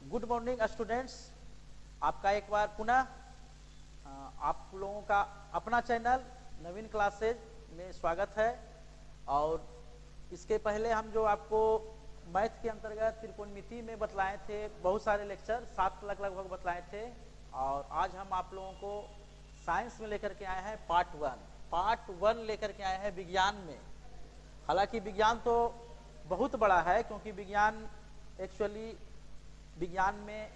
Good morning students, आपका एक बार पुनः आप लोगों का अपना चैनल नवीन क्लासेज में स्वागत है। और इसके पहले हम जो आपको मैथ के अंतर्गत त्रिकोणमिति में बतलाए थे, बहुत सारे लेक्चर 7 लगभग बतलाए थे। और आज हम आप लोगों को साइंस में लेकर के आए हैं पार्ट वन लेकर के आए हैं विज्ञान में। हालांकि विज्ञान तो बहुत बड़ा है, क्योंकि विज्ञान एक्चुअली विज्ञान में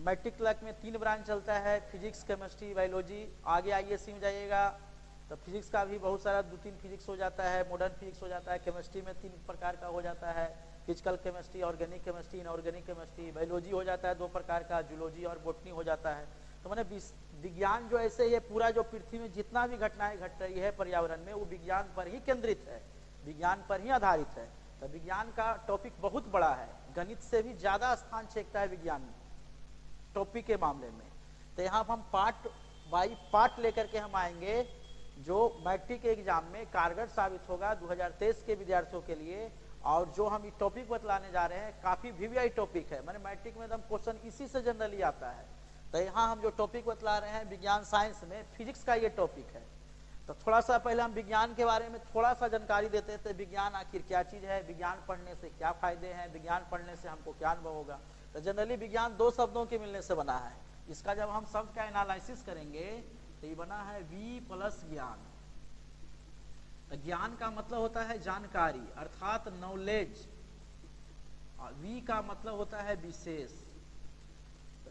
मैट्रिक तक में 3 ब्रांच चलता है, फिजिक्स, केमिस्ट्री, बायोलॉजी। आगे आईएससी में जाइएगा तो फिजिक्स का भी बहुत सारा 2-3 फिजिक्स हो जाता है, मॉडर्न फिजिक्स हो जाता है, केमिस्ट्री में 3 प्रकार का हो जाता है, physical chemistry, organic chemistry, inorganic chemistry. Biology हो जाता है 2 प्रकार का, जूलॉजी और बॉटनी हो जाता है। तो मैंने विज्ञान जो ऐसे ये पूरा जो पृथ्वी में जितना भी घटनाएं घट रही है पर्यावरण में, वो विज्ञान पर ही केंद्रित है, विज्ञान पर ही आधारित है। तो विज्ञान का टॉपिक बहुत बड़ा है, गणित से भी ज्यादा स्थान छेकता है विज्ञान टॉपिक के मामले में। तो यहाँ हम पार्ट बाई पार्ट लेकर के हम आएंगे, जो मैट्रिक एग्जाम में कारगर साबित होगा 2023 के विद्यार्थियों के लिए। और जो हम ये टॉपिक बतलाने जा रहे हैं काफी वीवीआई टॉपिक है, मैंने मैट्रिक में एकदम क्वेश्चन इसी से जनरली आता है। तो यहाँ हम जो टॉपिक बतला रहे हैं विज्ञान साइंस में फिजिक्स का ये टॉपिक है। तो थोड़ा सा पहले हम विज्ञान के बारे में थोड़ा सा जानकारी देते थे, विज्ञान आखिर क्या चीज है, विज्ञान पढ़ने से क्या फायदे हैं, विज्ञान पढ़ने से हमको क्या अनुभव होगा। तो जनरली विज्ञान 2 शब्दों के मिलने से बना है। इसका जब हम शब्द का एनालिसिस करेंगे तो ये बना है वी प्लस ज्ञान। तो ज्ञान का मतलब होता है जानकारी, अर्थात नॉलेज। वी का मतलब होता है विशेष,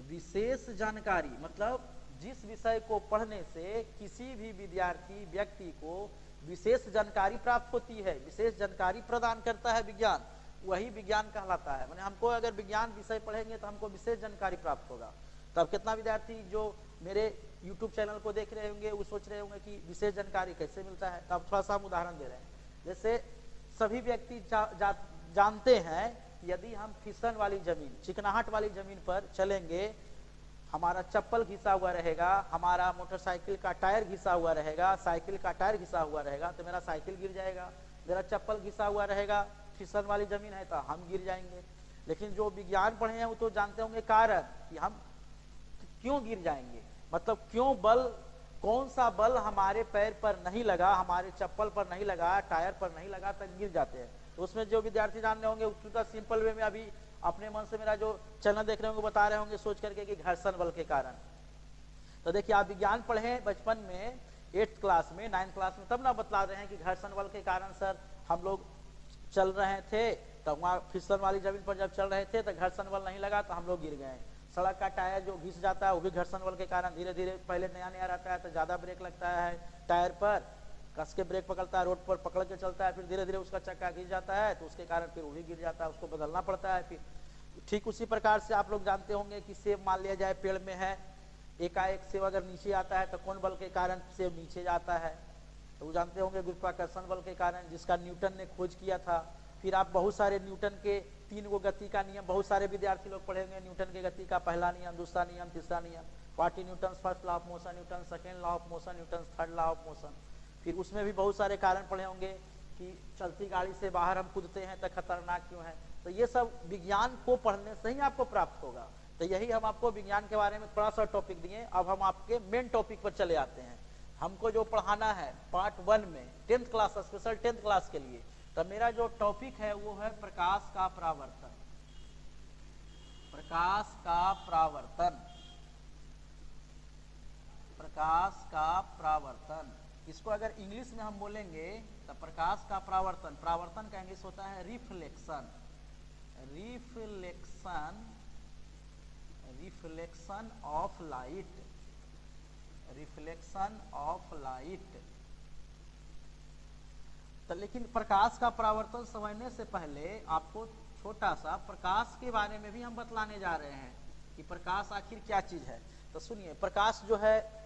विशेष जानकारी, मतलब जिस विषय को पढ़ने से किसी भी विद्यार्थी व्यक्ति को विशेष जानकारी प्राप्त होती है, विशेष जानकारी प्रदान करता है विज्ञान, वही विज्ञान कहलाता है। माने हमको अगर विज्ञान विषय पढ़ेंगे तो हमको विशेष जानकारी प्राप्त होगा। तब कितना विद्यार्थी जो मेरे YouTube चैनल को देख रहे होंगे वो सोच रहे होंगे कि विशेष जानकारी कैसे मिलता है। तब थोड़ा सा हम उदाहरण दे रहे हैं। जैसे सभी व्यक्ति जानते हैं कि यदि हम फिसल वाली जमीन, चिकनाहट वाली जमीन पर चलेंगे, हमारा चप्पल घिसा हुआ रहेगा, हमारा मोटरसाइकिल का टायर घिसा हुआ रहेगा, साइकिल का टायर घिसा हुआ रहेगा, तो मेरा साइकिल गिर जाएगा। मेरा चप्पल घिसा हुआ रहेगा, फिसल वाली जमीन है तो हम गिर जाएंगे। लेकिन जो विज्ञान पढ़े हैं वो तो जानते होंगे कारण कि हम क्यों गिर जाएंगे, मतलब क्यों बल, कौन सा बल हमारे पैर पर नहीं लगा, हमारे चप्पल पर नहीं लगा, टायर पर नहीं लगा, तब गिर जाते हैं। तो उसमें जो विद्यार्थी जानने होंगे उसका सिंपल वे में अभी अपने मन से मेरा जो चैनल देख रहे होंगे बता रहे होंगे सोच करके कि घर्षण बल के कारण। तो देखिए आप विज्ञान पढ़े बचपन में 8th क्लास में, 9th क्लास में, तब ना बतला रहे हैं कि घर्षण बल के कारण सर हम लोग चल रहे थे तो वहाँ फिसल वाली जमीन पर जब चल रहे थे तो घर्षण बल नहीं लगा तो हम लोग गिर गए। सड़क का टायर जो घिस जाता है वो भी घर्षण बल के कारण, धीरे धीरे पहले नया नया रहता है तो ज्यादा ब्रेक लगता है टायर पर, कस के ब्रेक पकड़ता है, रोड पर पकड़ के चलता है, फिर धीरे धीरे उसका चक्का गिर जाता है तो उसके कारण फिर वो भी गिर जाता है, उसको बदलना पड़ता है। फिर ठीक उसी प्रकार से आप लोग जानते होंगे कि सेब मान लिया जाए पेड़ में है, एकाएक सेब अगर नीचे आता है तो कौन बल के कारण सेब नीचे जाता है, तो वो जानते होंगे गुरुत्वाकर्षण बल के कारण, जिसका न्यूटन ने खोज किया था। फिर आप बहुत सारे न्यूटन के 3 गो गति का नियम, बहुत सारे विद्यार्थी लोग पढ़ेंगे न्यूटन के गति का पहला नियम, दूसरा नियम, तीसरा नियम, what Newton first law of motion, Newton second law of motion, Newton third law of motion. फिर उसमें भी बहुत सारे कारण पढ़े होंगे कि चलती गाड़ी से बाहर हम कूदते हैं तो खतरनाक क्यों है। तो ये सब विज्ञान को पढ़ने से ही आपको प्राप्त होगा। तो यही हम आपको विज्ञान के बारे में थोड़ा सा टॉपिक दिए। अब हम आपके मेन टॉपिक पर चले आते हैं। हमको जो पढ़ाना है पार्ट 1 में 10th class, special 10th class के लिए, तो मेरा जो टॉपिक है वो है प्रकाश का परावर्तन। प्रकाश का परावर्तन, प्रकाश का परावर्तन। इसको अगर इंग्लिश में हम बोलेंगे तो प्रकाश का परावर्तन, परावर्तन का इंग्लिश होता है reflection, reflection, reflection of light, reflection of light. तो लेकिन प्रकाश का परावर्तन समझने से पहले आपको छोटा सा प्रकाश के बारे में भी हम बतलाने जा रहे हैं कि प्रकाश आखिर क्या चीज है। तो सुनिए, प्रकाश जो है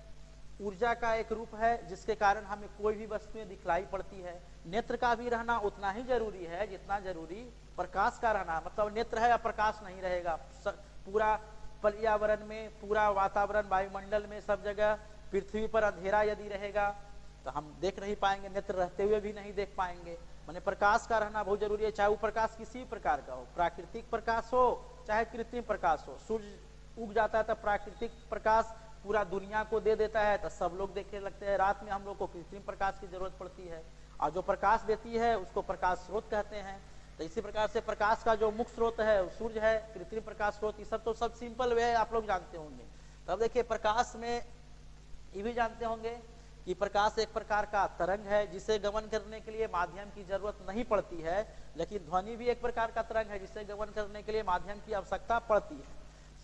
ऊर्जा का एक रूप है जिसके कारण हमें कोई भी वस्तुएं दिखलाई पड़ती है। नेत्र का भी रहना उतना ही जरूरी है जितना जरूरी प्रकाश का रहना, मतलब नेत्र है या प्रकाश नहीं रहेगा, पूरा पर्यावरण में, पूरा वातावरण, वायुमंडल में, सब जगह पृथ्वी पर अंधेरा यदि रहेगा तो हम देख नहीं पाएंगे, नेत्र रहते हुए भी नहीं देख पाएंगे। माने प्रकाश का रहना बहुत जरूरी है, चाहे वो प्रकाश किसी प्रकार का हो, प्राकृतिक प्रकाश हो चाहे कृत्रिम प्रकाश हो, सूर्य उग जाता है तो प्राकृतिक प्रकाश पूरा दुनिया को दे देता है तो सब लोग देखने लगते हैं। रात में हम लोग को कृत्रिम प्रकाश की जरूरत पड़ती है और जो प्रकाश देती है उसको प्रकाश स्रोत कहते हैं। तो इसी प्रकार से प्रकाश का जो मुख्य स्रोत है वो सूर्य है, कृत्रिम प्रकाश स्रोत, ये सब तो सब सिंपल वे है, आप लोग जानते होंगे। तब देखिए प्रकाश में ये भी जानते होंगे कि प्रकाश एक प्रकार का तरंग है जिसे गमन करने के लिए माध्यम की जरूरत नहीं पड़ती है, लेकिन ध्वनि भी एक प्रकार का तरंग है जिसे गमन करने के लिए माध्यम की आवश्यकता पड़ती है।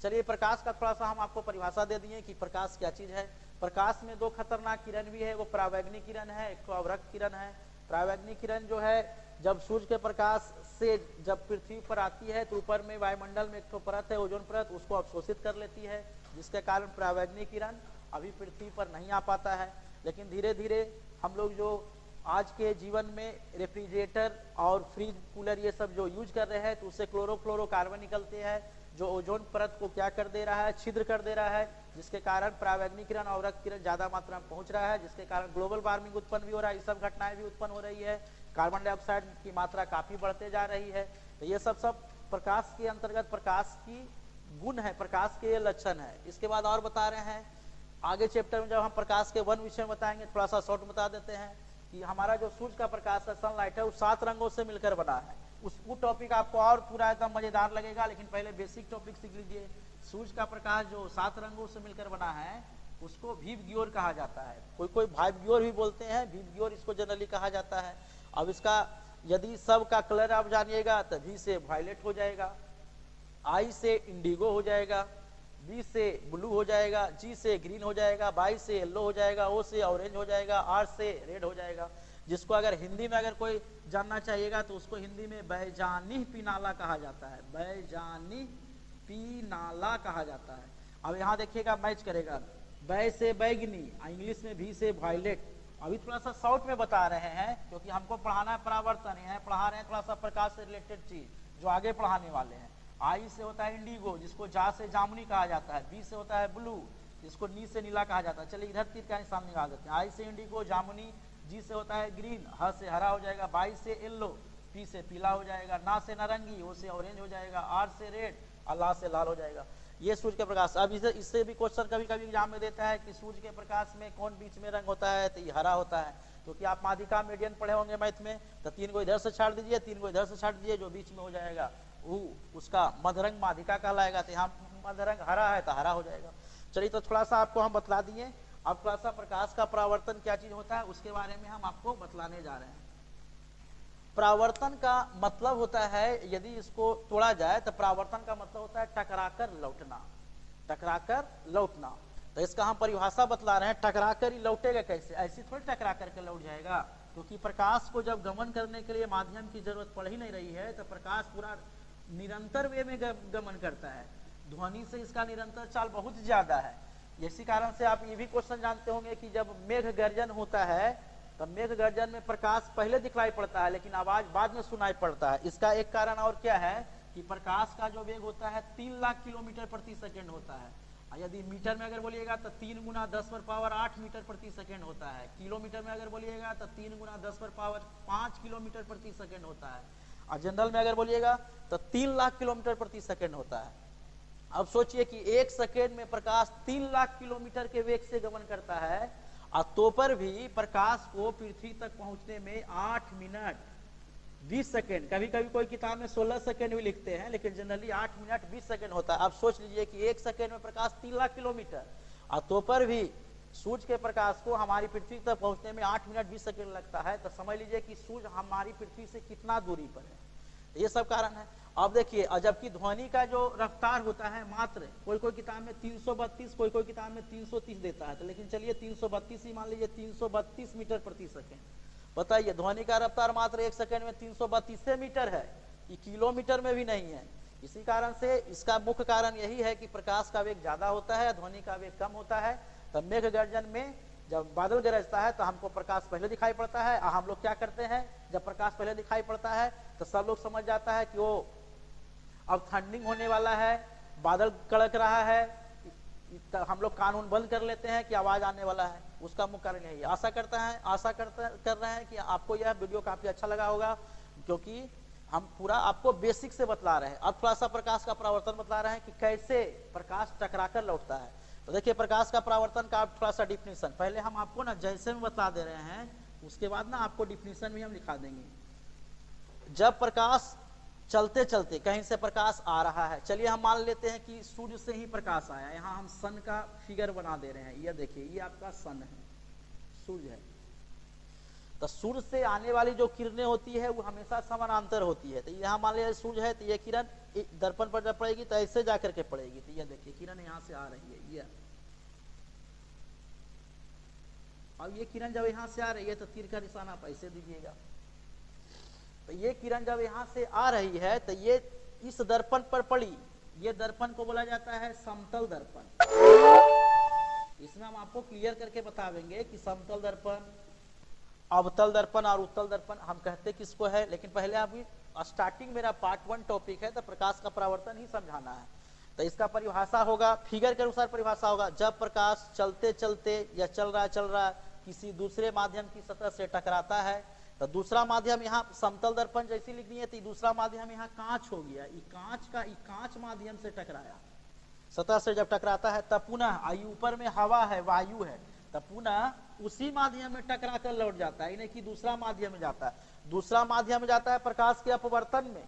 चलिए प्रकाश का थोड़ा सा हम आपको परिभाषा दे दिए कि प्रकाश क्या चीज है। प्रकाश में दो खतरनाक किरण भी है, वो परावैंगनिक किरण है, एक तो अवरक्त किरण है। परावैंगनिक किरण जो है जब सूर्य के प्रकाश से जब पृथ्वी पर आती है तो ऊपर में वायुमंडल में एक तो परत है, ओजोन परत, उसको अवशोषित कर लेती है, जिसके कारण परावैंगनिक किरण अभी पृथ्वी पर नहीं आ पाता है। लेकिन धीरे धीरे हम लोग जो आज के जीवन में रेफ्रिजरेटर और फ्रिज कूलर ये सब जो यूज कर रहे हैं तो उससे क्लोरोफ्लोरोकार्बन निकलते हैं जो ओजोन परत को क्या कर दे रहा है, छिद्र कर दे रहा है, जिसके कारण परावैंगनिक किरण और अवरक्त किरण ज्यादा मात्रा में पहुंच रहा है, जिसके कारण ग्लोबल वार्मिंग उत्पन्न भी हो रहा है। ये सब घटनाएं भी उत्पन्न हो रही है, कार्बन डाइऑक्साइड की मात्रा काफी बढ़ते जा रही है। तो ये सब प्रकाश के अंतर्गत प्रकाश की गुण है, प्रकाश के लक्षण है। इसके बाद और बता रहे हैं आगे चैप्टर में जब हम प्रकाश के वन विषय बताएंगे, थोड़ा सा शॉर्ट बता देते हैं कि हमारा जो सूर्य का प्रकाश है, सनलाइट है, वो 7 रंगों से मिलकर बना है। वो टॉपिक आपको और पूरा एकदम मजेदार लगेगा, लेकिन पहले बेसिक टॉपिक सीख लीजिए। सूर्य का प्रकाश जो 7 रंगों से मिलकर बना है उसको विबग्योर कहा जाता है, कोई कोई वाइबग्योर भी बोलते हैं, विबग्योर इसको जनरली कहा जाता है। अब इसका यदि सब का कलर आप जानिएगा तो V से वायलेट हो जाएगा, I से इंडिगो हो जाएगा, B से ब्लू हो जाएगा, G से ग्रीन हो जाएगा, Y से येलो हो जाएगा, O से ऑरेंज हो जाएगा, R से रेड हो जाएगा। जिसको अगर हिंदी में अगर कोई जानना चाहिएगा तो उसको हिंदी में बैजानी पीनाला कहा जाता है, बैजानी पीनाला कहा जाता है। अब यहाँ देखिएगा मैच करेगा, बै से बैगनी, इंग्लिश में V से वायलेट। अभी थोड़ा सा शॉर्ट में बता रहे हैं क्योंकि हमको पढ़ाना है परावर्तन है, पढ़ा रहे हैं थोड़ा सा प्रकाश से रिलेटेड चीज जो आगे पढ़ाने वाले हैं। आई से होता है इंडिगो, जिसको जा से जामुनी कहा जाता है, बी से होता है ब्लू, जिसको नी से नीला कहा जाता है। चलिए इधर तीर का निशान निकाल देते हैं। आई से इंडिगो जामुनी, जी से होता है ग्रीन, ह से हरा हो जाएगा, बाई से येलो, पी से पीला हो जाएगा, ना से नारंगी, ओ से ऑरेंज हो जाएगा, आर से रेड, अल्लाह से लाल हो जाएगा। ये सूर्य के प्रकाश। अब इससे भी क्वेश्चन कभी कभी एग्जाम में देता है कि सूर्य के प्रकाश में कौन बीच में रंग होता है, तो ये हरा होता है। क्योंकि आप माध्यिका मीडियन पढ़े होंगे मैथ में, तो 3 को इधर से छाड़ दीजिए, 3 को इधर से छाड़ दीजिए, जो बीच में हो जाएगा वो उसका मध्यरंग माध्यिका कहलाएगा। तो यहाँ मध्यरंग हरा है तो हरा हो जाएगा। चलिए तो थोड़ा सा आपको हम बतला दिए। अब थोड़ा सा प्रकाश का परावर्तन क्या चीज होता है उसके बारे में हम आपको बतलाने जा रहे हैं। परावर्तन का मतलब होता है, यदि इसको तोड़ा जाए तो परावर्तन का मतलब होता है टकराकर लौटना, टकराकर लौटना। तो इसका हम परिभाषा बतला रहे हैं। टकराकर ही लौटेगा कैसे, ऐसी थोड़ी टकरा करके लौट जाएगा, क्योंकि प्रकाश को जब गमन करने के लिए माध्यम की जरूरत पड़ ही नहीं रही है तो प्रकाश पूरा निरंतर वे में गमन करता है। ध्वनि से इसका निरंतर चाल बहुत ज्यादा है। इसी कारण से आप ये भी क्वेश्चन जानते होंगे कि जब मेघ गर्जन होता है तब मेघ गर्जन में प्रकाश पहले दिखलाई पड़ता है लेकिन आवाज बाद में सुनाई पड़ता है। इसका एक कारण और क्या है कि प्रकाश का जो वेग होता है 3 लाख किलोमीटर प्रति सेकेंड होता है। यदि मीटर में अगर बोलिएगा तो 3 गुना 10 पर पावर 8 मीटर प्रति सेकेंड होता है। किलोमीटर में अगर बोलिएगा तो 3 गुना 10 पर पावर 5 किलोमीटर प्रति सेकेंड होता है। और जनरल में अगर बोलिएगा तो 3 लाख किलोमीटर प्रति सेकेंड होता है। अब सोचिए कि 1 सेकेंड में प्रकाश 3 लाख किलोमीटर के वेग से गमन करता है, और तो पर भी प्रकाश को पृथ्वी तक पहुंचने में 8 मिनट 20 सेकेंड, कभी कभी कोई किताब में 16 सेकेंड भी लिखते हैं, लेकिन जनरली 8 मिनट 20 सेकेंड होता है। आप सोच लीजिए कि 1 सेकेंड में प्रकाश 3 लाख किलोमीटर, और तो पर भी सूर्य के प्रकाश को हमारी पृथ्वी तक पहुंचने में 8 मिनट 20 सेकेंड लगता है। तो समझ लीजिए कि सूर्य हमारी पृथ्वी से कितना दूरी पर है। ये सब कारण है। अब देखिए, जबकि ध्वनि का जो रफ्तार होता है मात्र कोई कोई किताब में 332, कोई कोई किताब में 330 देता है, तो लेकिन चलिए 332 ही मान लीजिए, 332 मीटर प्रति सेकेंड। बताइए, ध्वनि का रफ्तार मात्र 1 सेकेंड में 332 मीटर है, ये किलोमीटर में भी नहीं है। इसी कारण से इसका मुख्य कारण यही है कि प्रकाश का वेग ज्यादा होता है, ध्वनि का वेग कम होता है। तो मेघ गर्जन में जब बादल गरजता है तो हमको प्रकाश पहले दिखाई पड़ता है, और हम लोग क्या करते हैं, जब प्रकाश पहले दिखाई पड़ता है तो सब लोग समझ जाता है कि वो अब थंडिंग होने वाला है, बादल कड़क रहा है, हम लोग कानून बंद कर लेते हैं कि आवाज आने वाला है। उसका मुख्य कारण यही है। आशा कर रहे हैं कि आपको यह वीडियो काफी अच्छा लगा होगा, क्योंकि हम पूरा आपको बेसिक से बतला रहे हैं। अब थोड़ा सा प्रकाश का परावर्तन बतला रहे हैं कि कैसे प्रकाश टकराकर लौटता है। तो देखिए प्रकाश का परावर्तन का थोड़ा सा डिफिनीशन पहले हम आपको ना जैसे में बता दे रहे हैं, उसके बाद ना आपको डिफिनीशन भी हम लिखा देंगे। जब प्रकाश चलते चलते कहीं से प्रकाश आ रहा है, चलिए हम मान लेते हैं कि सूर्य से ही प्रकाश आया, यहाँ हम सन का फिगर बना दे रहे हैं। ये देखिए ये आपका सन है, सूर्य है। तो सूर्य से आने वाली जो किरणें होती है वो हमेशा समानांतर होती है। तो यहाँ मान लिया सूर्य है, तो ये किरण दर्पण पर जब पड़ेगी तो ऐसे जाकर के पड़ेगी। तो ये देखिए किरण यहाँ से आ रही है, ये अब ये किरण जब यहाँ से आ रही है तो तीर का निशान आप ऐसे दीजिएगा। तो ये किरण जब यहाँ से आ रही है तो ये इस दर्पण पर पड़ी, ये दर्पण को बोला जाता है समतल दर्पण। इसमें हम आपको क्लियर करके बतावेंगे कि समतल दर्पण, अवतल दर्पण और उत्तल दर्पण हम कहते किसको है। लेकिन पहले अभी स्टार्टिंग मेरा पार्ट 1 टॉपिक है, तो प्रकाश का परावर्तन ही समझाना है। तो इसका परिभाषा होगा, फिगर के अनुसार परिभाषा होगा, जब प्रकाश चलते चलते या चल रहा किसी दूसरे माध्यम की सतह से टकराता है। तो दूसरा माध्यम यहाँ समतल दर्पण जैसी लिखनी है, तो दूसरा माध्यम यहाँ कांच हो गया। कांच माध्यम से टकराया, सतह से जब टकराता है तब पुनः ऊपर में हवा है, वायु है, तब पुनः उसी माध्यम में टकरा कर लौट जाता है, यानी कि दूसरा माध्यम में जाता है। दूसरा माध्यम में जाता है प्रकाश के अपवर्तन में।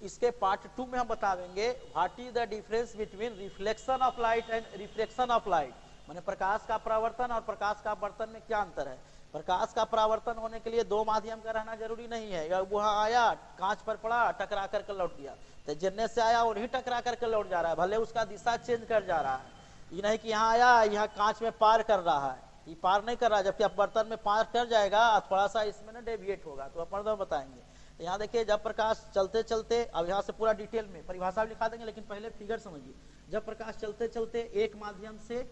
इसके पार्ट 2 में हम बतावेंगे what is the difference between reflection of light and refraction of light, माने प्रकाश का परावर्तन और प्रकाश का अपवर्तन में क्या अंतर है। प्रकाश का परावर्तन होने के लिए 2 माध्यम का रहना जरूरी नहीं है। या वहां आया, कांच पर पड़ा, टकरा कर लौट गया, तो जिनने से आया और ही टकरा कर लौट जा रहा है, भले उसका दिशा चेंज कर जा रहा है। ये नहीं कि यहाँ आया, यहाँ कांच में पार कर रहा है, ये पार नहीं कर रहा, जबकि अपवर्तन में पार कर जाएगा, थोड़ा सा इसमें ना डेविएट होगा। तो अपन बताएंगे। तो यहाँ देखिए जब प्रकाश चलते चलते, अब यहाँ से पूरा डिटेल में परिभाषा लिखा देंगे, लेकिन पहले फिगर समझिए। जब प्रकाश चलते चलते एक माध्यम से,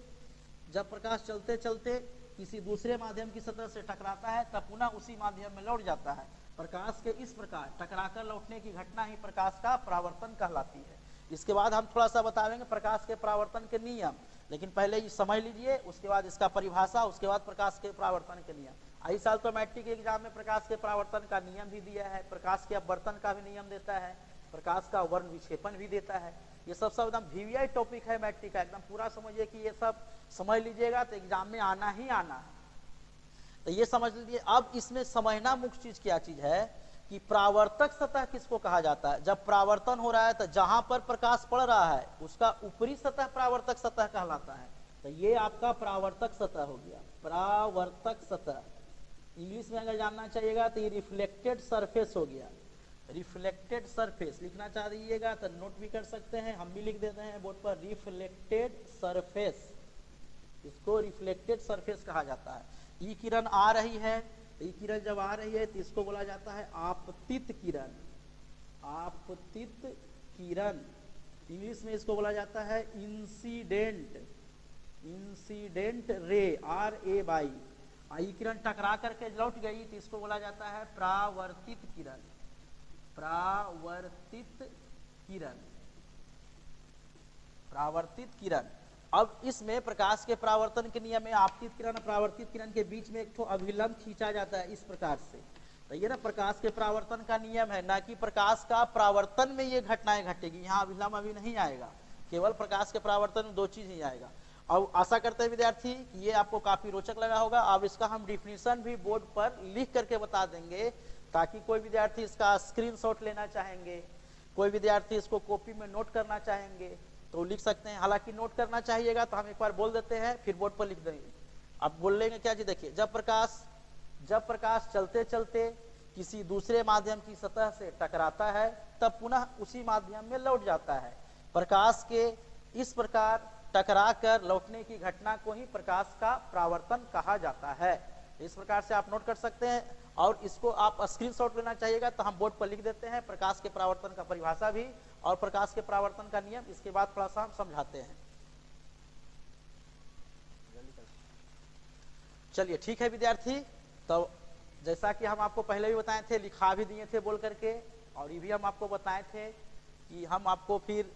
जब प्रकाश चलते चलते किसी दूसरे माध्यम की सतह से टकराता है तब पुनः उसी माध्यम में लौट जाता है। प्रकाश के इस प्रकार टकराकर लौटने की घटना ही प्रकाश का परावर्तन कहलाती है। इसके बाद हम थोड़ा सा बताएंगे प्रकाश के परावर्तन के नियम, लेकिन पहले ये समझ लीजिए, उसके बाद इसका परिभाषा, उसके बाद प्रकाश के परावर्तन के नियम। इस साल तो मैट्रिक एग्जाम में प्रकाश के परावर्तन का नियम भी दिया है, प्रकाश के अपवर्तन का भी नियम देता है, प्रकाश का वर्ण विक्षेपण भी देता है। ये सब एकदम वीवीआई टॉपिक है मैट्रिक का, एकदम पूरा समझिए कि ये सब समझ लीजिएगा तो एग्जाम में आना ही आना है। तो ये समझ लीजिए। अब इसमें समझना मुख्य चीज क्या चीज है कि प्रावर्तक सतह किसको कहा जाता है। जब परावर्तन हो रहा है तो जहां पर प्रकाश पड़ रहा है उसका ऊपरी सतह प्रावर्तक सतह कहलाता है। तो ये आपका प्रावर्तक सतह हो गया, प्रावर्तक सतह। इंग्लिश में अगर जानना चाहिएगा तो ये रिफ्लेक्टेड सरफेस हो गया, रिफ्लेक्टेड सरफेस लिखना चाह रहिएगा तो नोट भी कर सकते हैं, हम भी लिख देते हैं बोर्ड पर, रिफ्लेक्टेड सरफेस, इसको रिफ्लेक्टेड सरफेस कहा जाता है। ये किरण आ रही है, ये किरण जब आ रही है तो इसको बोला जाता है आपतित किरण, आपतित किरण। इंग्लिश में इसको बोला जाता है इंसिडेंट, इंसिडेंट रे, RAY। ये किरण टकरा करके लौट गई तो इसको बोला जाता है प्रावर्तित किरण, प्रावर्तित किरण, प्रावर्तित किरण। अब इसमें प्रकाश के परावर्तन के नियम में आपतित किरण और परावर्तित किरण के बीच में एक तो अभिलंब खींचा जाता है इस प्रकार से। तो ये ना प्रकाश के परावर्तन का नियम है, ना कि प्रकाश का परावर्तन में ये घटनाएं घटेगी। यहाँ अभिलंब अभी नहीं आएगा, केवल प्रकाश के परावर्तन में 2 चीज ही आएगा। और आशा करते हैं विद्यार्थी ये आपको काफी रोचक लगा होगा। अब इसका हम डिफिनीशन भी बोर्ड पर लिख करके बता देंगे, ताकि कोई विद्यार्थी इसका स्क्रीनशॉट लेना चाहेंगे, कोई विद्यार्थी इसको कॉपी में नोट करना चाहेंगे तो लिख सकते हैं। हालांकि नोट करना चाहिएगा तो हम एक बार बोल देते हैं, फिर बोर्ड पर लिख देंगे। अब बोल लेंगे क्या जी, देखिए जब प्रकाश चलते चलते किसी दूसरे माध्यम की सतह से टकराता है तब पुनः उसी माध्यम में लौट जाता है। प्रकाश के इस प्रकार टकरा कर लौटने की घटना को ही प्रकाश का परावर्तन कहा जाता है। इस प्रकार से आप नोट कर सकते हैं, और इसको आप स्क्रीनशॉट लेना चाहिएगा तो हम बोर्ड पर लिख देते हैं प्रकाश के परावर्तन का परिभाषा भी और प्रकाश के परावर्तन का नियम। इसके बाद थोड़ा सा हम समझाते हैं। चलिए ठीक है विद्यार्थी, तो जैसा कि हम आपको पहले भी बताए थे, लिखा भी दिए थे बोल करके, और ये भी हम आपको बताए थे कि हम आपको फिर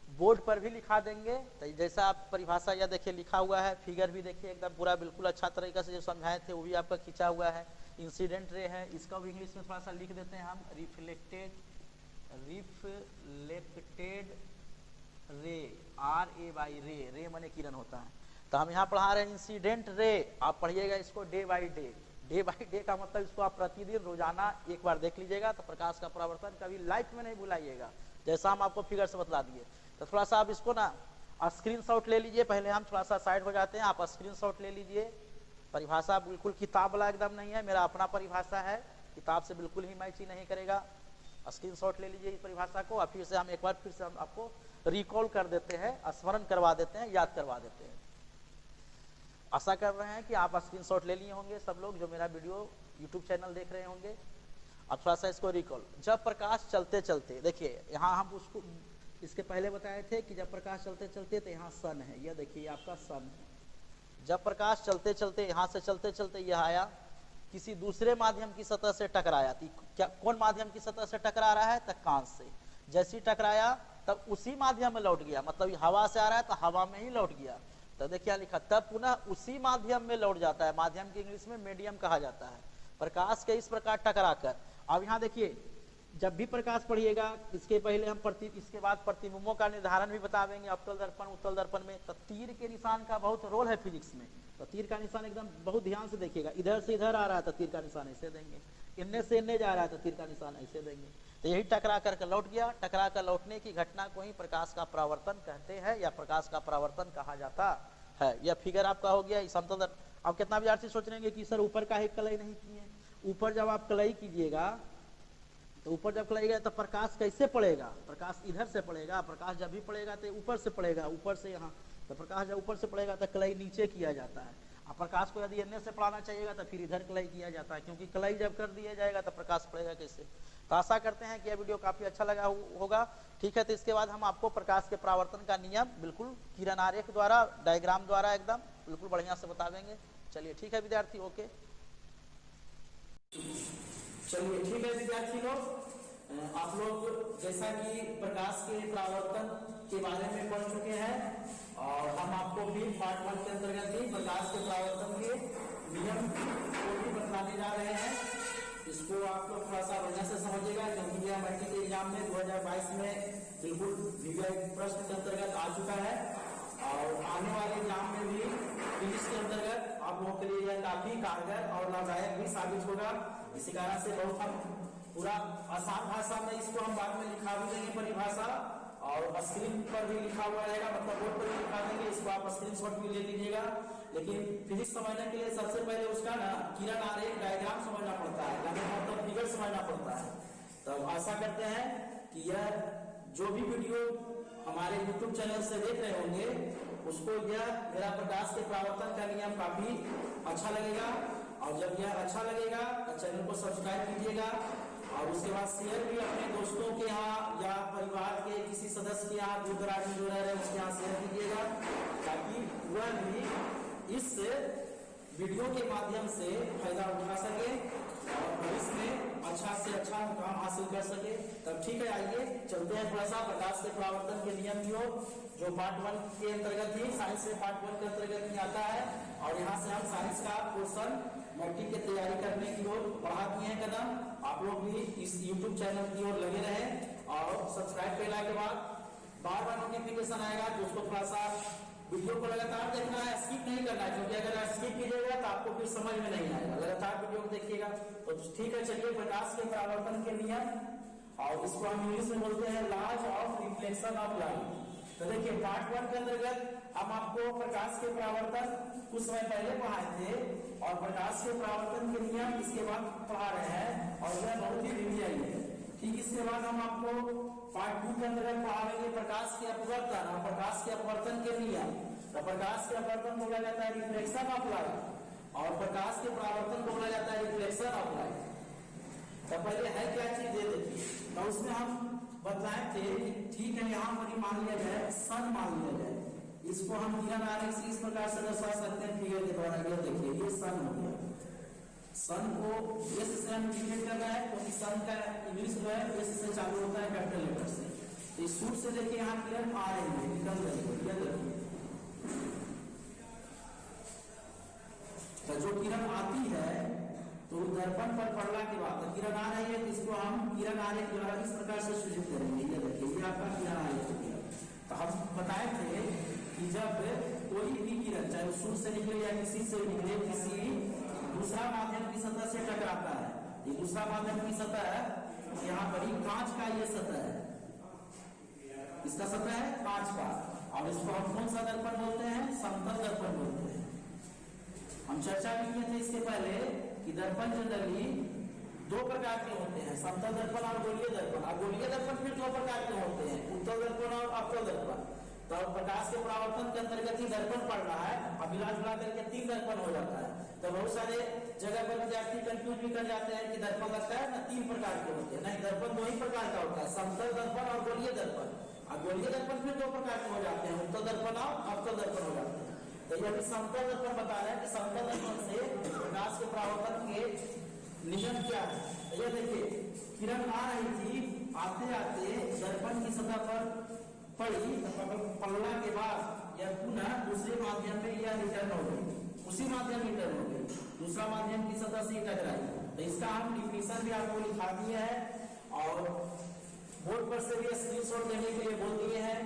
बोर्ड पर भी लिखा देंगे। तो जैसा आप परिभाषा या देखिए लिखा हुआ है, फिगर भी देखिए एकदम पूरा बिल्कुल अच्छा तरीके से जो समझाए थे वो भी आपका खींचा हुआ है। इंसिडेंट रे है, इसका भी इंग्लिश में थोड़ा सा लिख देते हैं हम, रिफ्लेक्टेड रे, RAY रे माने किरण होता है। तो हम यहाँ पढ़ा रहे हैं इंसिडेंट रे, आप पढ़िएगा इसको डे बाय डे का मतलब इसको आप प्रतिदिन रोजाना एक बार देख लीजिएगा तो प्रकाश का परावर्तन कभी लाइफ में नहीं भुलाइएगा, जैसा हम आपको फिगर से बतला दिए। तो थोड़ा सा आप इसको ना स्क्रीनशॉट ले लीजिए, पहले हम थोड़ा सा साइड हो जाते हैं, आप स्क्रीनशॉट ले लीजिए। परिभाषा बिल्कुल किताब वाला एकदम नहीं है, मेरा अपना परिभाषा है, किताब से बिल्कुल ही मैच ही नहीं करेगा। स्क्रीनशॉट ले लीजिए इस परिभाषा को, और फिर से हम एक बार फिर से हम आपको रिकॉल कर देते हैं, स्मरण करवा देते हैं, याद करवा देते हैं। आशा कर रहे हैं कि आप स्क्रीनशॉट ले लिए होंगे सब लोग जो मेरा वीडियो यूट्यूब चैनल देख रहे होंगे। अब थोड़ा सा इसको रिकॉल, जब प्रकाश चलते चलते, देखिए यहाँ हम उसको इसके पहले बताए थे कि जब प्रकाश चलते चलते तो यहाँ सन है, यह देखिए आपका सन है। जब प्रकाश चलते चलते यहाँ से चलते चलते यह आया, किसी दूसरे माध्यम की सतह से टकराया, क्या कौन माध्यम की सतह से टकरा रहा है? तो कांच से। जैसे ही टकराया तब उसी माध्यम में लौट गया, मतलब हवा से आ रहा है तो हवा में ही लौट गया। तो देखिए क्या लिखा, तब पुनः उसी माध्यम में लौट जाता है। माध्यम की इंग्लिश में मीडियम कहा जाता है। प्रकाश के इस प्रकार टकराकर, अब यहाँ देखिए जब भी प्रकाश पढ़िएगा इसके पहले हम इसके बाद प्रतिबिंबों का निर्धारण भी बतावेंगे, अवतल दर्पण उत्तल दर्पण में। तो तीर के निशान का बहुत रोल है फिजिक्स में, तो तीर का निशान एकदम बहुत ध्यान से देखिएगा। इधर से इधर आ रहा है तो तीर का निशान ऐसे देंगे, इनने से इनने जा रहा है तो तीर का निशान ऐसे देंगे। तो यही टकरा करके लौट गया। टकरा कर लौटने की घटना को ही प्रकाश का परावर्तन कहते हैं या प्रकाश का परावर्तन कहा जाता है। यह फिगर आपका हो गया समतल दर्पण। अब कितना विद्यार्थी सोच रहे कि सर ऊपर का ही कलई नहीं किए। ऊपर जब आप कलई कीजिएगा तो ऊपर जब कलई गया तो प्रकाश कैसे पड़ेगा? प्रकाश इधर से पड़ेगा। प्रकाश जब भी पड़ेगा तो ऊपर से पड़ेगा, ऊपर से यहाँ। तो प्रकाश जब ऊपर से पड़ेगा तो कलई नीचे किया जाता है। अब प्रकाश को यदि इन्ने से पढ़ाना चाहिएगा तो फिर इधर कलई किया जाता है, क्योंकि कलई जब कर दिया जाएगा तो प्रकाश पड़ेगा कैसे। तो आशा करते हैं कि यह वीडियो काफी अच्छा लगा होगा। ठीक है, तो इसके बाद हम आपको प्रकाश के परावर्तन का नियम बिल्कुल किरण आरेख द्वारा, डायग्राम द्वारा एकदम बिल्कुल बढ़िया से बता देंगे। चलिए ठीक है विद्यार्थी, ओके। चलिए ठीक है विद्यार्थी लोग, आप लोग जैसा कि प्रकाश के परावर्तन के बारे में पढ़ चुके हैं और हम आपको भी पार्ट 1 के अंतर्गत ही प्रकाश के परावर्तन के नियम को भी बताने जा रहे हैं। इसको आप लोग थोड़ा सा बढ़िया से समझिएगा, क्योंकि यह मैट्रिक के एग्जाम में 2022 में बिल्कुल प्रश्न के अंतर्गत आ चुका है और आने वाले एग्जाम में भी फिजिक्स के अंतर्गत आप लोगों के लिए यह काफी कारगर और लाभदायक भी साबित होगा। इसी कारण से बहुत हम पूरा आसान भाषा में इसको हम बाद में लिखा भी देंगे परिभाषा, और स्क्रीन पर भी लिखा हुआ रहेगा, मतलब बोर्ड पर भी लिखा देंगे। इसको आप स्क्रीनशॉट भी ले लीजिएगा। लेकिन फिजिक्स समझने के लिए सबसे पहले उसका ना किरण आरेख डायग्राम समझना पड़ता है, मतलब फिगर समझना पड़ता है। तो आशा करते हैं कि यह जो भी वीडियो हमारे YouTube चैनल से देख रहे होंगे उसको यह मेरा प्रकाश के परावर्तन का नियम काफी अच्छा लगेगा। और जब यह अच्छा लगेगा तो चैनल को सब्सक्राइब कीजिएगा और उसके बाद शेयर भी अपने दोस्तों के यहाँ या परिवार के किसी सदस्य के यहाँ, दूर दराज में जो रह रहे हैं उसके यहाँ शेयर कीजिएगा, ताकि वह भी इस वीडियो के माध्यम से फायदा उठा सके और भविष्य में अच्छा से अच्छा काम हासिल कर सके। तब ठीक है, आइए चलते हैं थोड़ा सा प्रकाश के परावर्तन के नियम की ओर, जो पार्ट 1 के अंतर्गत ही, साइंस में पार्ट 1 के अंतर्गत ही आता है। और यहाँ से हम साइंस का पोर्शन मैट्रिक की तैयारी करने की ओर बढ़ा दिए हैं कदम। आप लोग भी इस YouTube चैनल की ओर लगे रहे और सब्सक्राइब करने के बाद बार बार नोटिफिकेशन आएगा, तो उसको थोड़ा सा वीडियो को लगातार देखना है, स्किप नहीं करना है, क्योंकि अगर स्किप कीजिएगा तो आपको फिर समझ में नहीं आएगा। लगातार वीडियो को देखिएगा। तो ठीक है, चलिए प्रकाश के परावर्तन के नियम, और इसको हम इंग्लिश में बोलते हैं laws of reflection of light. तो देखिए पार्ट 1 के अंतर्गत हम आपको प्रकाश के परावर्तन कुछ समय पहले पढ़ाए थे और प्रकाश के परावर्तन के नियम इसके बाद पढ़ा रहे हैं, और यह बहुत ही विधियाई है। ठीक इसके बाद हम आपको पार्ट 2 के अंतर्गत पढ़ाएंगे प्रकाश के अपवर्तन और प्रकाश के अपवर्तन के नियम। तो प्रकाश के अपवर्तन को बोला जाता है रिफ्लेक्शन ऑफ लाइट और प्रकाश के परावर्तन को बोला जाता है रिफ्लेक्शन ऑफ लाइट। तो पहले है क्या चीज ये देखिए, तो उसमें हम बताए थे ठीक है, यहाँ पर मान लिया जाए सन मान लिया जाए, इसको हम किरण आरेख से इस प्रकार से दर्शा सकते हैं फिगर के द्वारा। ये देखिए ये सन हो गया, सन को एस से हम इंडिकेट करना है, क्योंकि सन का इंग्लिश जो है एस से चालू होता है कैपिटल लेटर से। तो इस सूट से देखिए यहाँ किरण आ रही है, निकल रही है, ये देखिए। तो जो किरण आती है तो दर्पण पर पड़ने के बाद किरण आ रही है, तो इसको हम किरण आरेख द्वारा इस प्रकार से सूचित करेंगे। ये देखिए, ये आपका किरण आरेख हो गया। तो हम बताए थे कि जब कोई भी किरण, चाहे वो सूर्य से निकले या किसी से निकले, किसी दूसरा माध्यम की सतह से टकराता है, ये दूसरा माध्यम की सतह है, यहाँ पर ही कांच का ये सतह है, इसका सतह है कांच का, और इसको हम कौन सा दर्पण बोलते हैं? समतल दर्पण बोलते हैं। हम चर्चा भी किए थे इसके पहले कि दर्पण जनरली दो प्रकार के होते हैं, समतल दर्पण और गोलीय दर्पण। और गोलीय दर्पण फिर दो प्रकार के होते हैं, उत्तल दर्पण और अवतल दर्पण। तो प्रकाश के परावर्तन के अंतर्गत ही दर्पण पड़ रहा है, अब मिला जुला करके 3 दर्पण हो जाता है। तो बहुत सारे जगह पर विद्यार्थी कंफ्यूज भी कर जाते हैं कि दर्पण लगता है ना 3 प्रकार के होते हैं। नहीं, दर्पण 2 ही प्रकार का होता है, समतल दर्पण और गोलीय दर्पण। और गोलीय दर्पण फिर 2 प्रकार के हो जाते हैं, उत्तल दर्पण और अवतल दर्पण हो जाते हैं। तो ये अभी समतल दर्पण बता रहे हैं कि समतल दर्पण से प्रकाश के परावर्तन के नियम क्या है। ये देखिए, किरण आ रही थी, आते आते दर्पण की सतह पर पड़ी, पड़ने के बाद यह पुनः दूसरे माध्यम में यह रिटर्न हो गई, उसी माध्यम में रिटर्न हो गई, दूसरा माध्यम की सतह से टकराई। तो इसका हम डिफिनेशन भी आपको लिखा दिया है और बोर्ड पर से भी स्क्रीनशॉट लेने के लिए बोल दिए हैं,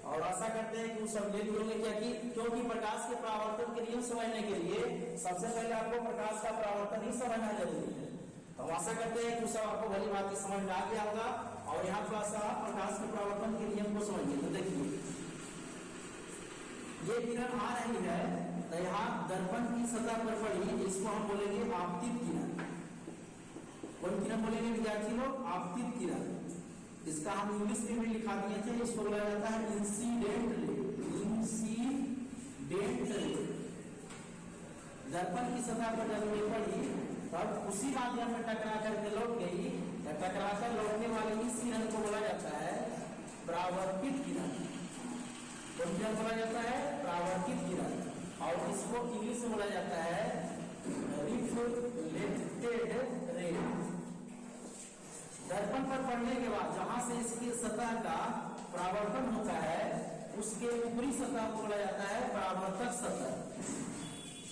और आशा करते हैं कि वो सब ले लिए होंगे। क्या कि क्योंकि प्रकाश के परावर्तन के नियम समझने के लिए सबसे पहले आपको प्रकाश का परावर्तन ही समझना जरूरी है। तो आशा करते हैं कि सब आपको भली बात समझ में आ गया होगा। और यहाँ थोड़ा सा प्रकाश के परावर्तन के नियम को समझिए। तो देखिए, ये किरण आ रही है, तो यहाँ दर्पण की सतह पर पड़ी, इसको हम बोलेंगे आपतित किरण। कौन किरण बोलेंगे विद्यार्थी लोग? आपतित किरण। इसका हम इंग्लिश में भी लिखा दिए थे, इसको बोला जाता है इंसिडेंट रे। Incident ray. दर्पण की सतह पर जब ये पड़ी, तब उसी माध्यम में टकरा करके लौट गई, टकरा कर लौटने वाले इस किरण को बोला जाता है परावर्तित किरण। कौन किरण बोला जाता है? परावर्तित किरण। और इसको इंग्लिश में बोला जाता है रिफ्लेक्टेड रे। दर्पण पर पड़ने के बाद जहां से इसकी सतह का परावर्तन होता है, उसके ऊपरी सतह को बोला जाता है परावर्तक सतह।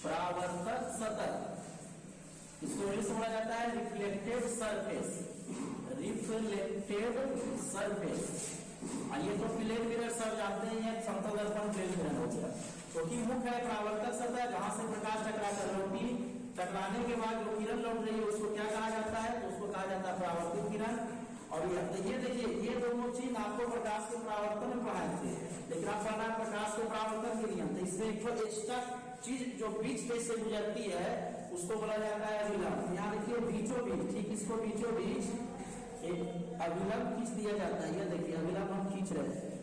परावर्तक सतह, इसको इंग्लिश में बोला जाता है रिफ्लेक्टेड सरफेस। Reflected surface. ये तो प्लेन मिरर सब जानते हैं, समतल दर्पण प्लेन मिरर हो गया। क्योंकि मुख्य है परावर्तक सतह, जहां से प्रकाश टकरा कर लौटी, टकराने के बाद जो किरण लौट रही है उसको क्या कहा जाता है? तो उसको कहा जाता है परावर्तित किरण। और ये देखिए, ये दोनों चीज आपको प्रकाश के परावर्तन में पढ़ाए थे, लेकिन आप पढ़ना प्रकाश के परावर्तन के नियम। तो इसमें एक एक्स्ट्रा चीज जो बीच में से गुजरती है उसको बोला जाता है अभिलंब। यहाँ देखिए बीचों बीच, ठीक इसको बीचों बीच एक अभिलंब खींच दिया जाता है। ये देखिए अभिलंब हम खींच रहे हैं।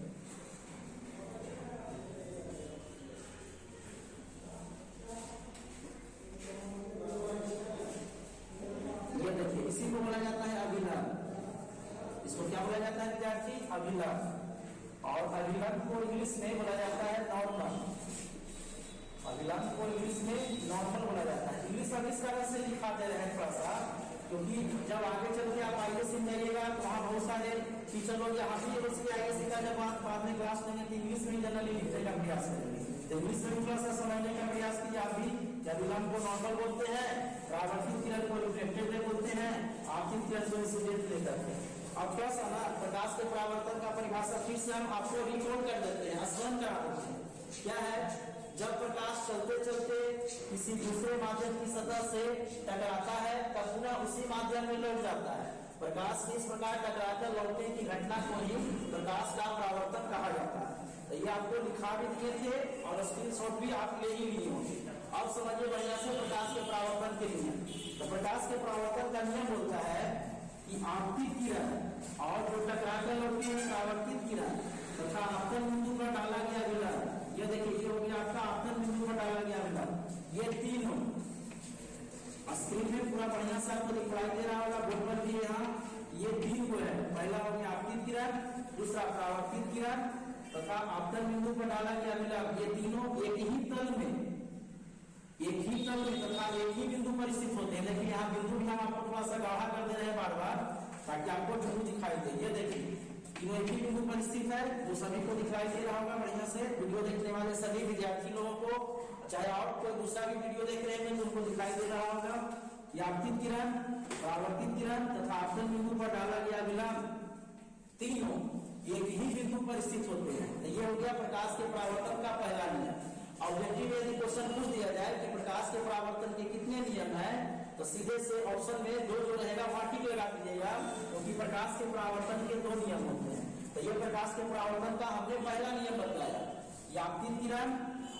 ये देखिए, इसी को बोला जाता है अभिलंब। इसको क्या बोला जाता है विद्यार्थी? अभिलंब। और अभिलंब को इंग्लिश में बोला जाता है नॉर्मल। अभिलंब को इंग्लिश में नॉर्मल बोला जाता है। इंग्लिश अब इस तरह से लिखाते रहे थोड़ा सा, क्योंकि जब आगे चल के आप आईएएस जाइएगा तो वहाँ बहुत सारे टीचर लोग यहाँ भी आईएएस का जब बाद में क्लास लेंगे तो इंग्लिश में जनरली लिखने का प्रयास करेंगे। तो इंग्लिश में थोड़ा सा समझने का प्रयास कीजिए आप भी। अभिलंब को नॉर्मल बोलते हैं, परावर्तित किरण को रिफ्लेक्टेड रे बोलते हैं, आपतित किरण को इंसिडेंट रे करते हैं। अब क्या सा ना प्रकाश के परावर्तन का परिभाषा फिर से हम आपको रिकॉल कर देते हैं, स्मरण करा देते हैं। क्या है? जब प्रकाश चलते चलते किसी दूसरे माध्यम की सतह से टकराता है, तब पुनः उसी माध्यम में लौट जाता है। प्रकाश की इस प्रकार टकराकर लौटने की घटना को ही प्रकाश का परावर्तन कहा जाता है। तो ये आपको लिखा भी दिए थे और स्क्रीनशॉट भी आप ले ही लिए होंगे। अब समझिए बढ़िया से प्रकाश के परावर्तन के नियम। तो प्रकाश के परावर्तन का नियम बोलता है कि आपतित किरण और जो टकराकर लौटती है परावर्तित किरण तथा आपतन बिंदु पर डाला गया विलंब। ये देखिए, ये हो गया आपका आपतन बिंदु पर डाला गया विलंब। ये तीनों स्क्रीन में पूरा बढ़िया से आपको दिखाई दे रहा होगा, बोर्ड पर भी यहाँ ये 3 को है। पहला हो गया आपतित किरण, दूसरा परावर्तित किरण तथा आपतन बिंदु पर डाला गया विलंब। ये तीनों एक ही तल में तथा एक ही बिंदु पर स्थित होते हैं। लेकिन यहाँ बिंदु भी हम आपको थोड़ा सा गाढ़ा कर दे रहे हैं बार बार, ताकि आपको बिंदु दिखाई दे। ये देखिए, तीनों एक ही बिंदु पर स्थित है, जो सभी को दिखाई दे रहा होगा बढ़िया से। वीडियो देखने वाले सभी विद्यार्थी लोगों को, चाहे और कोई दूसरा भी वीडियो देख रहे हैं तो उनको दिखाई दे रहा होगा। कि आपतित किरण, परावर्तित किरण तथा आपतन बिंदु पर डाला गया विलंब तीनों एक ही बिंदु पर स्थित होते हैं। तो ये हो गया प्रकाश के परावर्तन का पहला नियम। ऑब्जेक्टिव यदि क्वेश्चन पूछ दिया जाए कि प्रकाश के परावर्तन के कितने नियम हैं, तो सीधे से ऑप्शन में दो जो रहेगा वहां टिक लगा दीजिएगा, क्योंकि प्रकाश के परावर्तन के दो नियम होते हैं। तो ये प्रकाश के परावर्तन का हमने पहला नियम बताया। आपतित किरण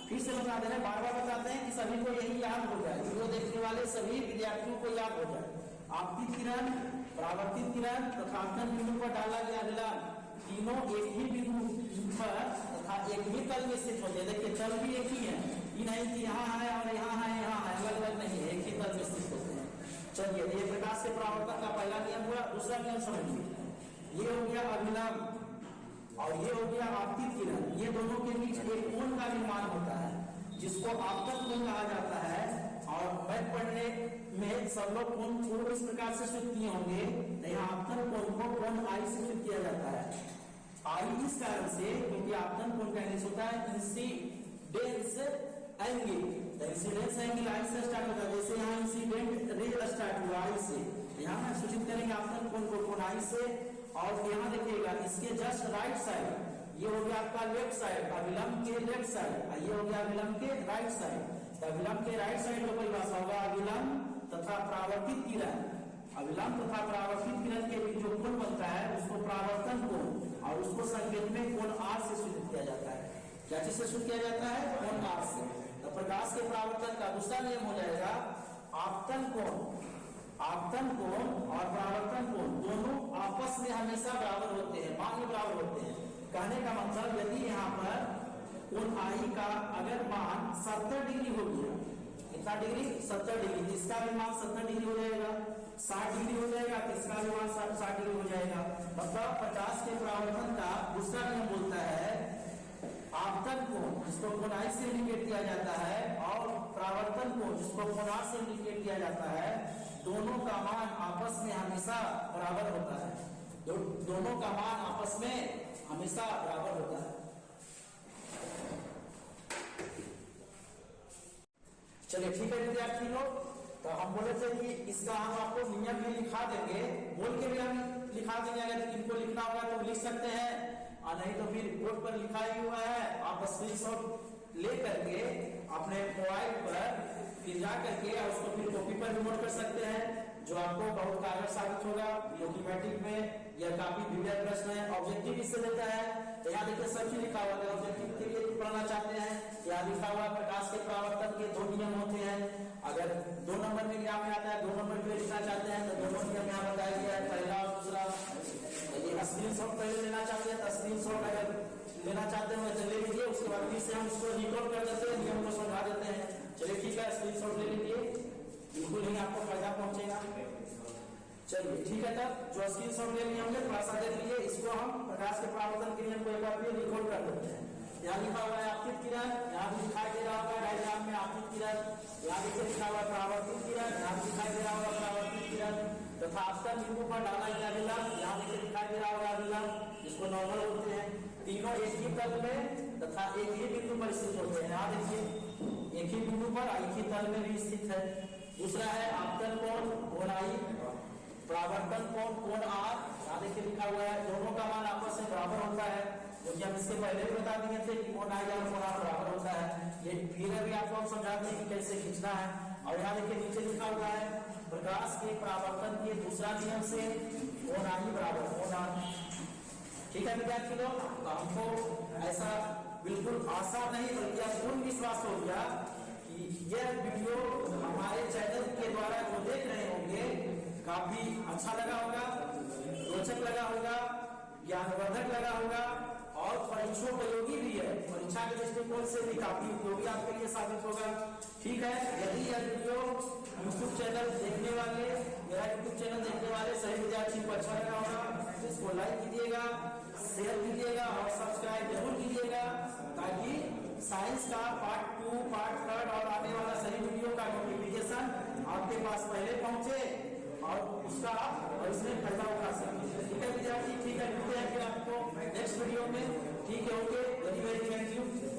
फिर से बता दे रहे हैं, बार बार बताते हैं कि सभी को यही याद हो जाए, वीडियो देखने वाले सभी विद्यार्थियों को याद हो जाए। आपतित किरण, परावर्तित किरण तथा आपतन बिंदु पर डाला गया विलंब तीनों एक ही बिंदु पर तथा एक ही तल में स्थित होते हैं। देखिए तल भी एक ही है, ये नहीं कि यहाँ है और यहाँ है, यहाँ है, अलग अलग नहीं है, एक ही तल में स्थित होते हैं। चलिए ये प्रकाश के परावर्तन का पहला नियम हुआ। दूसरा नियम समझिए, ये हो गया अभिलंब और ये हो गया आपतित किरण। ये दोनों के बीच एक कोण का निर्माण होता है जिसको आपतन कोण कहा जाता है। और मैथ पढ़ने में सब लोग कोण को इस प्रकार से सूचित किए होंगे। यहाँ आपतन कोण को कोण आई से सूचित किया जाता है। आई इस कारण से क्योंकि आपतन कोण का इंग्लिश होता है इंसिडेंस एंगल। इंसिडेंस एंगल आई से स्टार्ट होता है। जैसे यहाँ इंसिडेंट रे स्टार्ट हुआ आई से, यहाँ मैं सूचित करेंगे आपतन कोण को कोण आई से। और यहाँ देखिएगा इसके जस्ट राइट साइड ये हो गया आपका लेफ्ट साइड, अभिलंब के लेफ्ट साइड, ये हो गया अभिलंब के राइट साइड। अभिलंब के राइट साइड को परिभाषा होगा अभिलंब तथा परावर्तित किरण। अभिलंब तथा परावर्तित किरण के बीच जो कोण बनता है उसको परावर्तन कोण, और उसको संकेत में कोण आर से सूचित किया जाता है। क्या चीज से सूचित किया जाता है? कोण आर से। तो प्रकाश के परावर्तन का दूसरा नियम हो जाएगा आपतन कोण। आपतन कोण और परावर्तन कोण दोनों आपस में हमेशा बराबर होते हैं, मान में बराबर होते हैं। कहने का मतलब यदि यहाँ पर कोण आई का अगर मान 70 डिग्री हो गया, कितना डिग्री? 70 डिग्री, तो इसका भी मान 70 डिग्री हो जाएगा। 60 डिग्री हो जाएगा तो इसका भी मान 60 डिग्री हो जाएगा। मतलब प्रकाश के परावर्तन का दूसरा नियम बोलता है आपतन कोण जिसको कोण आई से इंडिकेट किया जाता है और परावर्तन कोण जिसको कोण आर से इंडिकेट किया जाता है, दोनों का मान आपस में हमेशा बराबर होता है। दोनों का मान आपस में हमेशा बराबर होता है। चलिए ठीक है विद्यार्थी लोग, तो हम बोले थे कि इसका हम आपको नियम भी लिखा देंगे, बोल के भी हम लिखा देंगे। अगर इनको लिखना होगा तो लिख सकते हैं, और नहीं तो फिर बोर्ड पर लिखा ही हुआ है, आप स्क्रीनशॉट ले करके अपने मोबाइल पर फिर जा करके उसको फिर कॉपी पर भी नोट कर सकते हैं, जो आपको बहुत कारगर साबित होगा। मैथमेटिक्स में यह काफी विविध प्रश्न है। ऑब्जेक्टिव इससे देता है, तो यहाँ देखिए सब चीज लिखा हुआ है। ऑब्जेक्टिव के लिए पढ़ना चाहते हैं, यहाँ लिखा हुआ प्रकाश के परावर्तन के दो नियम होते हैं। अगर 2 नंबर में यहाँ में आता है, 2 नंबर में लिखना चाहते हैं तो दोनों नियम यहाँ बताया गया है, पहला और दूसरा। ये स्क्रीनशॉट पहले लेना चाहते हैं तो स्क्रीनशॉट अगर लेना चाहते हैं तो ले लीजिए, उसके बाद फिर से हम उसको रिकॉर्ड कर देते हैं, नियम को समझा देते हैं। चलिए ठीक है, स्क्रीनशॉट ले लीजिए, बिल्कुल ही आपको फायदा पहुंचेगा। चलिए ठीक है, तब जो स्क्रीनशॉट ले लिए होंगे थोड़ा सा देख लीजिए। इसको हम प्रकाश के परावर्तन के नियम को एक बार फिर रिकॉर्ड कर देते हैं। यहाँ लिखा हुआ है आपतित किरण, यहाँ भी दिखाई दे रहा होगा डायग्राम में आपतित किरण। यहाँ नीचे लिखा हुआ परावर्तित किरण, यहाँ भी दिखाई दे रहा होगा परावर्तित किरण तथा आपतन बिंदु पर डाला गया विलंब, यहाँ नीचे दिखाई दे रहा होगा विलंब जिसको नॉर्मल बोलते हैं। तीनों एक ही तल में तथा एक ही बिंदु पर स्थित होते हैं। यहाँ देखिए एक ही बिंदु पर एक ही तल में भी स्थित है। दूसरा है आपतन कोण, कोण आई, परावर्तन कोण, कोण आर। यहाँ देखिए लिखा हुआ है दोनों का मान आपस में बराबर होता है, क्योंकि हम इसके पहले भी बता दिए थे कि कोण आई और कोण आर बराबर होता है। ये फिर अभी आपको हम समझाते हैं कि कैसे खींचना है। और यहाँ देखिए नीचे लिखा हुआ है प्रकाश के परावर्तन के दूसरा नियम से कोण आई बराबर कोण आर। ठीक है विद्यार्थी लोग, तो हमको ऐसा बिल्कुल आसान नहीं बल्कि पूर्ण विश्वास हो गया कि यह वीडियो हमारे चैनल के द्वारा जो देख रहे होंगे काफी अच्छा लगा होगा, रोचक लगा होगा, ज्ञानवर्धक लगा होगा और परीक्षोपयोगी भी है। परीक्षा के दृष्टिकोण से भी काफी उपयोगी आपके लिए साबित होगा। ठीक है, यदि यह वीडियो यूट्यूब चैनल देखने वाले, मेरा यूट्यूब चैनल देखने वाले सभी विद्यार्थियों को अच्छा लगा होगा, इसको लाइक कीजिएगा, शेयर कीजिएगा और सब्सक्राइब जरूर कीजिएगा, ताकि साइंस का पार्ट 2, पार्ट 3 और आने वाला सही वीडियो का नोटिफिकेशन आपके पास पहले पहुंचे और उसका और इसमें फायदा उठा सके। ठीक है विद्यार्थी, ठीक है, मिलते हैं फिर आपको नेक्स्ट वीडियो में। ठीक है, okay, very very thank you.